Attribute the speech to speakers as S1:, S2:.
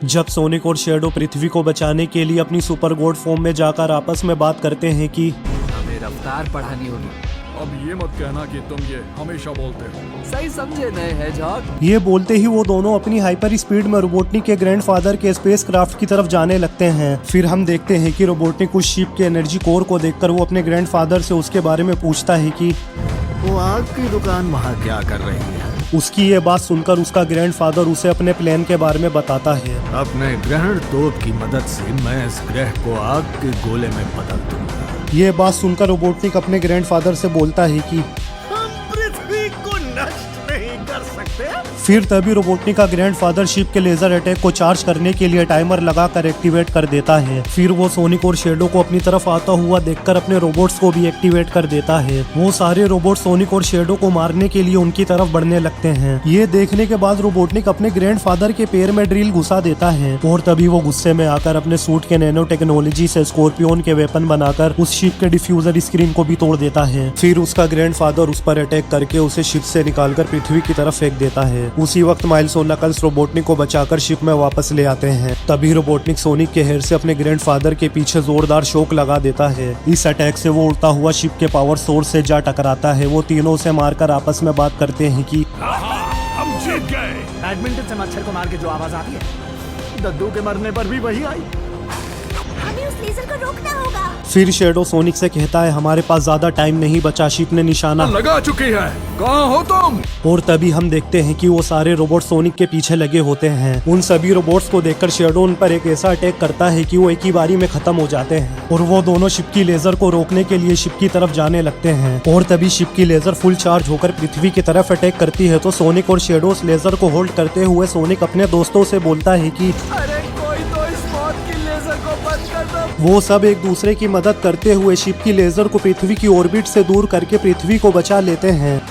S1: जब सोनिक और शेडो पृथ्वी को बचाने के लिए अपनी सुपर गॉड फॉर्म में जाकर आपस में बात करते हैं कि
S2: हमें रफ्तार बढ़ानी होगी।
S3: अब ये मत कहना कि तुम ये हमेशा बोलते हो।
S2: सही समझे नए हेजहॉग।
S1: ये बोलते ही वो दोनों अपनी हाइपर स्पीड में रोबोटनिक के ग्रैंडफादर के स्पेस क्राफ्ट की तरफ जाने लगते हैं। फिर हम देखते हैं कि रोबोटनिक उस शिप के एनर्जी कोर को देखकर वो अपने ग्रैंडफादर से उसके बारे में पूछता है कि
S4: वो आग की दुकान वहाँ क्या कर रही है।
S1: उसकी ये बात सुनकर उसका ग्रैंडफादर उसे अपने प्लान के बारे में बताता है।
S4: अपने ग्रहण तोप की मदद से मैं इस ग्रह को आग के गोले में बदल दूंगा।
S1: ये बात सुनकर रोबोटनिक अपने ग्रैंडफादर से बोलता है कि
S4: हम पृथ्वी को नष्ट नहीं कर सकते।
S1: फिर तभी रोबोटनिक का ग्रैंडफादर शिप के लेजर अटैक को चार्ज करने के लिए टाइमर लगाकर एक्टिवेट कर देता है। फिर वो सोनिक और शेडो को अपनी तरफ आता हुआ देखकर अपने रोबोट्स को भी एक्टिवेट कर देता है। वो सारे रोबोट सोनिक और शेडो को मारने के लिए उनकी तरफ बढ़ने लगते हैं। ये देखने के बाद रोबोटनिक अपने ग्रैंडफादर के पैर में ड्रिल घुसा देता है और तभी वो गुस्से में आकर अपने सूट के नैनो टेक्नोलॉजी से स्कॉर्पियोन के वेपन बनाकर उस शिप के डिफ्यूजर स्क्रीन को भी तोड़ देता है। फिर उसका ग्रैंडफादर उस पर अटैक करके उसे शिप से निकालकर पृथ्वी की तरफ फेंक देता है। उसी वक्त माइल्स और नकल्स रोबोटनिक को बचाकर शिप में वापस ले आते हैं। तभी रोबोटनिक सोनिक के हेयर से अपने ग्रैंडफादर के पीछे जोरदार शॉक लगा देता है। इस अटैक से वो उड़ता हुआ शिप के पावर सोर्स से जा टकराता है। वो तीनों से मारकर आपस में बात करते हैं कि
S3: हम जीत गए।
S4: बैडमिंटन से मच्छर को मार के जो आवाज आती है, दद्दू के मरने पर भी वही आई।
S5: हमें उस लेजर को रोकना होगा।
S1: फिर शेडो सोनिक से कहता है हमारे पास ज्यादा टाइम नहीं बचा, शिप ने निशाना
S3: लगा चुकी है, कहाँ हो तुम?
S1: और तभी हम देखते हैं कि वो सारे रोबोट सोनिक के पीछे लगे होते हैं। उन सभी रोबोट्स को देखकर शेडो उन पर एक ऐसा अटैक करता है कि वो एक ही बारी में खत्म हो जाते हैं और वो दोनों शिप की लेजर को रोकने के लिए शिप की तरफ जाने लगते हैं। और तभी शिप की लेजर फुल चार्ज होकर पृथ्वी की तरफ अटैक करती है तो सोनिक और शेडो उस लेजर को होल्ड करते हुए सोनिक अपने दोस्तों से बोलता है कि
S2: अरे कोई तो इस मौत की लेजर को बंद कर दो।
S1: वो सब एक दूसरे की मदद करते हुए शिप की लेजर को पृथ्वी की ऑर्बिट से दूर करके पृथ्वी को बचा लेते हैं।